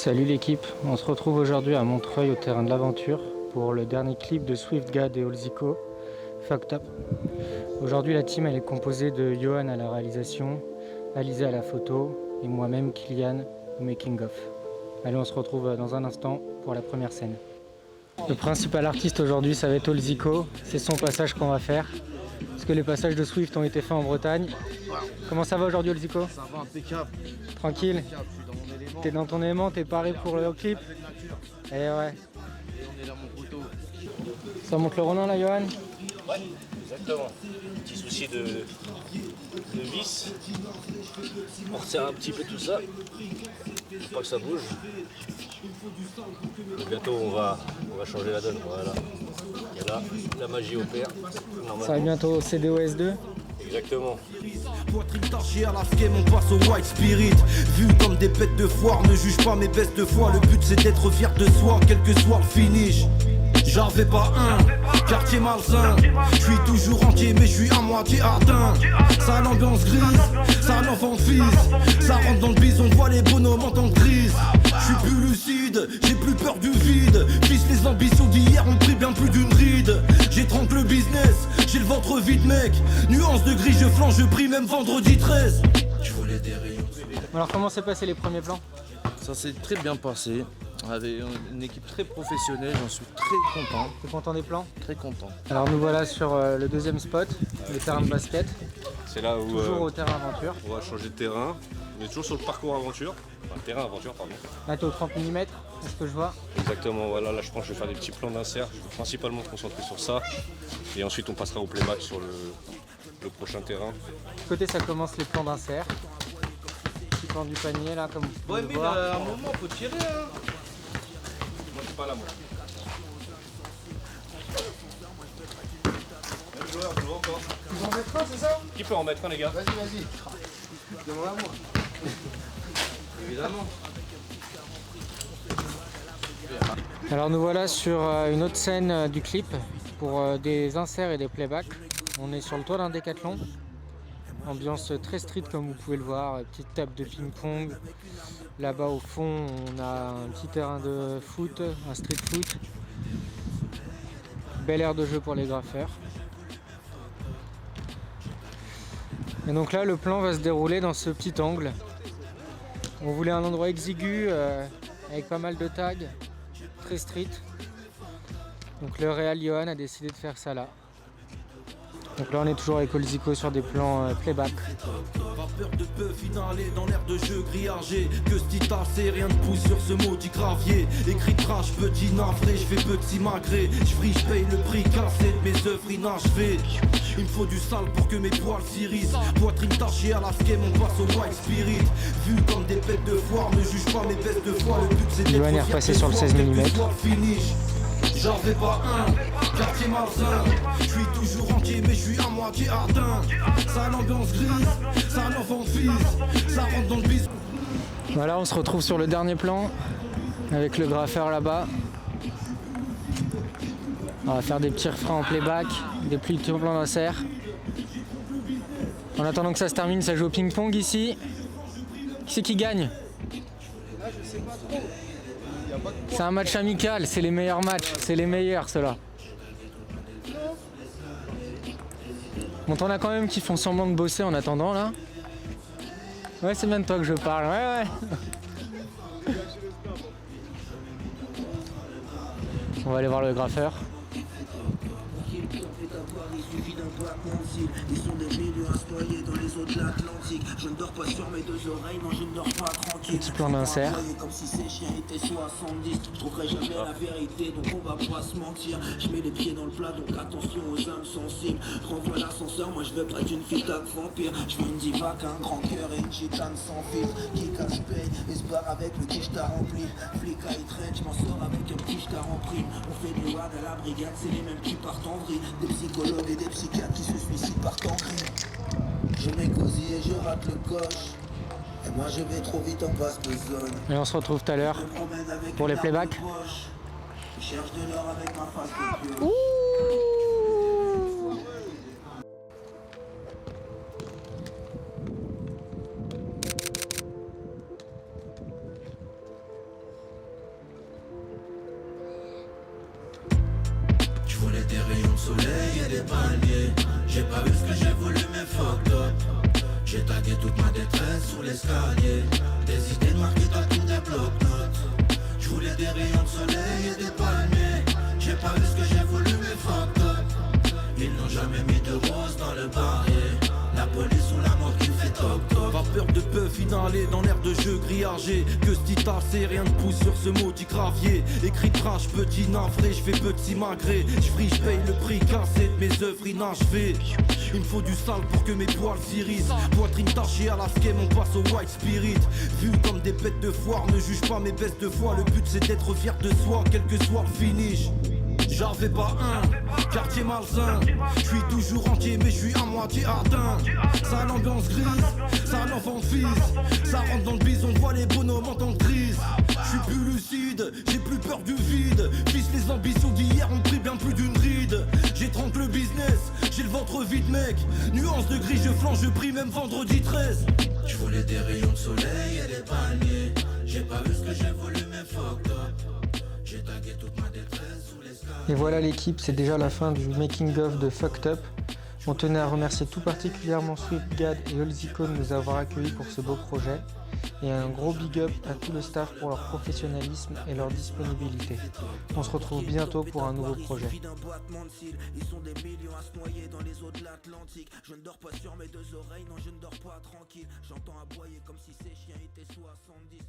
Salut l'équipe, on se retrouve aujourd'hui à Montreuil au terrain de l'aventure pour le dernier clip de Swiftgad et Olzico, Fucked Up. Aujourd'hui la team elle est composée de Johan à la réalisation, Alizé à la photo et moi-même Kylian au making of. Allez, on se retrouve dans un instant pour la première scène. Le principal artiste aujourd'hui ça va être Olzico, c'est son passage qu'on va faire. Parce que les passages de Swift ont été faits en Bretagne. Comment ça va aujourd'hui Olzico? Ça va, impeccable. Tranquille? T'es dans ton élément, t'es paré pour le clip? Eh ouais. Et on est là, mon poteau. Ça monte le Ronin là, Johan? Ouais, exactement. Petit souci de vis. On resserre un petit peu tout ça. Faut pas que ça bouge. Et bientôt on va changer la donne. Voilà. Et là, la magie opère. Ça va bientôt au CDOS2? Exactement. Poitrine tachée à la game, on passe au white spirit. Vu comme des bêtes de foire, ne juge pas mes baisses de foi. Le but c'est d'être fier de soi, quel que soit le finish. J'avais pas un quartier malsain. Je suis toujours entier, mais je suis à moitié atteint. Ça l'ambiance grise, ça l'enfant fils. Ça rentre dans le bison, on voit les bonhommes en temps de crise. Je suis plus lucide, j'ai plus peur du vide. Fils, les ambitions d'hier ont pris bien plus d'une ride. J'étrangle le business, j'ai le ventre vide mec. Nuance de gris, je flanche, je prie même vendredi 13. Je voulais des rayons. Alors comment s'est passé les premiers plans? Ça s'est très bien passé. On avait une équipe très professionnelle, j'en suis très content. T'es content des plans? Très content. Alors nous voilà sur le deuxième spot, le terrain de basket. C'est là où Toujours au terrain aventure. on va changer de terrain. On est toujours sur le parcours aventure. Enfin, terrain aventure, pardon. Là t'es au 30 mm, c'est ce que je vois. Exactement, voilà. Là, je pense que je vais faire des petits plans d'insert. Je vais principalement me concentrer sur ça. Et ensuite, on passera au playback sur le prochain terrain. Côté ça commence les plans d'insert. Petit plan du panier là, comme vous pouvez Ouais, le mais voir. à un moment, faut tirer. Hein. Moi, c'est pas là, moi. Je veux encore. Tu en mettre un, c'est ça? Qui peut en mettre un, les gars? Vas-y. Demande à moi. Évidemment. Alors nous voilà sur une autre scène du clip pour des inserts et des playbacks. On est sur le toit d'un décathlon. Ambiance très street comme vous pouvez le voir, petite table de ping-pong. Là-bas au fond on a un petit terrain de foot, un street foot. Belle aire de jeu pour les graffeurs. Et donc là le plan va se dérouler dans ce petit angle. On voulait un endroit exigu avec pas mal de tags, très street. Donc le réal Johan a décidé de faire ça là. Donc là on est toujours avec Olzico sur des plans playback. Rappeur de peu finalé dans l'air de jeu grillagé. Que ce dit assez, rien ne pousse sur ce maudit gravier. Écrit trash, petit navré, je fais petit magré. Je paye le prix cassé de mes œuvres inachevées. Il me faut du sale pour que mes poils s'irissent. Poitrine tachée à la game, on passe au white spirit. Vu comme des bêtes de foire, ne juge pas mes baisses de foi. Le but c'est d'être Johan est repassé sur le 16 mm. J'en fais pas un quartier malsain. Je suis toujours entier, mais je suis à moitié atteint. Ça l'ambiance grise, ça l'enfant fils. Ça rentre dans le bison. Voilà, on se retrouve sur le dernier plan avec le graffeur là-bas. On va faire des petits refrains en playback, des petits plans d'insert. En attendant que ça se termine, ça joue au ping-pong ici. Qui c'est qui gagne? C'est un match amical, c'est les meilleurs matchs, c'est les meilleurs ceux-là. Bon, t'en as quand même qui font semblant de bosser en attendant là. Ouais, c'est bien de toi que je parle, ouais. On va aller voir le graffeur. Ils sont des milieux à se noyer dans les eaux de l'Atlantique. Je ne dors pas sur mes deux oreilles, non je ne dors pas tranquille. Petit plan d'insert. Comme si ces chiens étaient 70. Je trouverai jamais la vérité, donc on va pas se mentir. Je mets les pieds dans le plat, donc attention aux âmes sensibles. Je renvoie l'ascenseur, moi je veux pas être une fille tag vampire. Je veux une diva qu'un grand cœur et une gitane sans filtre. Qui casse paye et se barre avec le quiche t'a rempli. Flic à traîne, je m'en sors avec un quiche t'a rempli. On fait des wads à la brigade, c'est les mêmes qui partent en vrille. Des psychologues et des psychiatres qui se suicident par temps gris. Je m'écousille et je rate le coche. Et moi je vais trop vite en basse besogne. Et on se retrouve tout à l'heure pour les playbacks. Je cherche de l'or avec ma face de pio. des rayons de soleil et des palmiers. J'ai pas vu ce que j'ai voulu mais fucked up. J'ai tagué toute ma détresse sur l'escalier. Des idées noires qui datent des blocs-notes. Je voulais des rayons de soleil et des palmiers. J'ai pas vu ce que j'ai voulu mais fucked up. Ils n'ont jamais mis de rose dans le barrier. La police ou la mort qui fait toc toc. Vapeur de bœuf inhalé dans l'air de jeu grillagé. Que ce tassé, rien de pousse sur ce maudit gravier. Écrit trash, petit navré, je fais petit magré. Je paye le prix cassé de mes œuvres inachevées. Il me faut du sale pour que mes poils s'irrissent. Poitrine tachée à la schème, on passe au white spirit. Vu comme des bêtes de foire, ne juge pas mes baisses de foi. Le but c'est d'être fier de soi, quel que soit le finish. J'avais pas un quartier malsain. Je suis toujours entier mais je suis à moitié atteint. Ça l'ambiance grise, ça l'enfant fils. Ça rentre dans le bise, on voit les bonhommes en tant que crise. Je suis plus lucide, j'ai plus peur du vide. Fils, les ambitions d'hier ont pris bien plus d'une ride. J'étrangle le business, j'ai le ventre vide mec. Nuance de gris, je flanche, je prie même vendredi 13. Je voulais des rayons de soleil et des palmiers. J'ai pas vu ce que j'ai voulu mais fucked up. J'ai tagué toute ma détresse sous l'escalier. Et voilà l'équipe, c'est déjà la fin du making of de Fucked Up. On tenait à remercier tout particulièrement SwiftGad et Olzico de nous avoir accueillis pour ce beau projet. Et un gros big up à tout le staff pour leur professionnalisme et leur disponibilité. On se retrouve bientôt pour un nouveau projet. Ils sont des millions à se noyer dans les eaux de l'Atlantique. Je ne dors pas sur mes deux oreilles, non je ne dors pas tranquille. J'entends aboyer comme si ces chiens étaient 70.